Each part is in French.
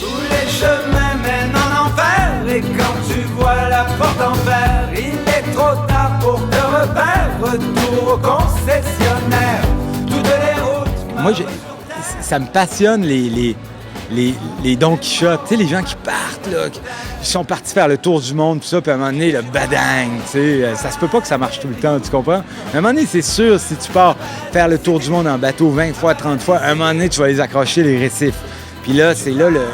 Tous les chemins mènent en enfer, et quand tu vois la porte en fer, il est trop tard pour te repère. Retour au concessionnaire, toutes les routes. Moi, ça me passionne les Don Quichotte, tu sais, les gens qui partent, là, qui sont partis faire le tour du monde, tout ça, puis à un moment donné, le badang, tu sais, ça se peut pas que ça marche tout le temps, tu comprends? À un moment donné, c'est sûr, si tu pars faire le tour du monde en bateau 20 fois, 30 fois, à un moment donné, tu vas les accrocher, les récifs. Puis là,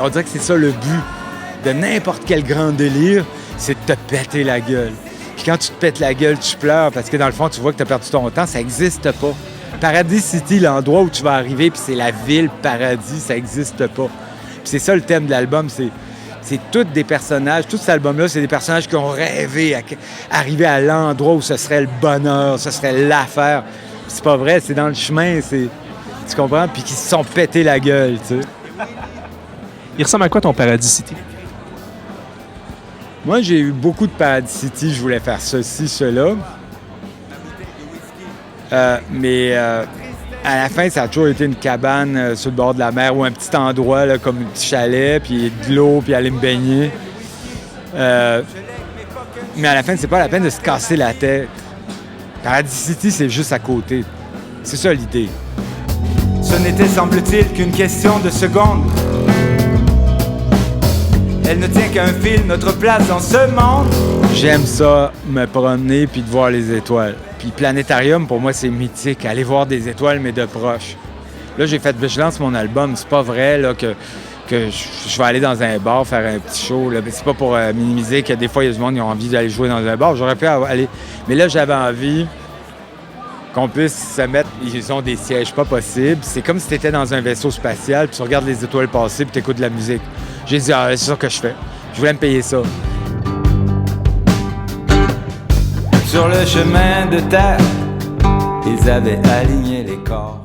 on dirait que c'est ça le but de n'importe quel grand délire, c'est de te péter la gueule. Puis quand tu te pètes la gueule, tu pleures, parce que dans le fond, tu vois que tu as perdu ton temps, ça n'existe pas. Paradis City, l'endroit où tu vas arriver, puis c'est la ville paradis, ça n'existe pas. Puis c'est ça le thème de l'album, c'est tous des personnages, tout cet album-là, c'est des personnages qui ont rêvé d'arriver à l'endroit où ce serait le bonheur, ce serait l'affaire. C'est pas vrai, c'est dans le chemin, tu comprends? Puis qui se sont pété la gueule, tu sais. Il ressemble à quoi ton Paradis City? Moi, j'ai eu beaucoup de Paradis City, je voulais faire ceci, cela. Mais à la fin, ça a toujours été une cabane sur le bord de la mer ou un petit endroit là, comme un petit chalet, puis de l'eau, puis aller me baigner. Mais à la fin, c'est pas la peine de se casser la tête. Paradis City, c'est juste à côté. C'est ça l'idée. Ce n'était, semble-t-il, qu'une question de secondes. Elle ne tient qu'à un fil, notre place dans ce monde. J'aime ça, me promener puis de voir les étoiles. Puis Planétarium, pour moi, c'est mythique. Aller voir des étoiles, mais de proche. Là, j'ai fait Vigilance, mon album. C'est pas vrai là, que je vais aller dans un bar faire un petit show. Là. C'est pas pour minimiser que des fois, il y a du monde qui ont envie d'aller jouer dans un bar. J'aurais pu aller. Mais là, j'avais envie qu'on puisse se mettre... Ils ont des sièges pas possibles. C'est comme si tu étais dans un vaisseau spatial, puis tu regardes les étoiles passer, puis tu écoutes de la musique. J'ai dit, c'est ça que je fais. Je voulais me payer ça. Sur le chemin de terre, ils avaient aligné les corps.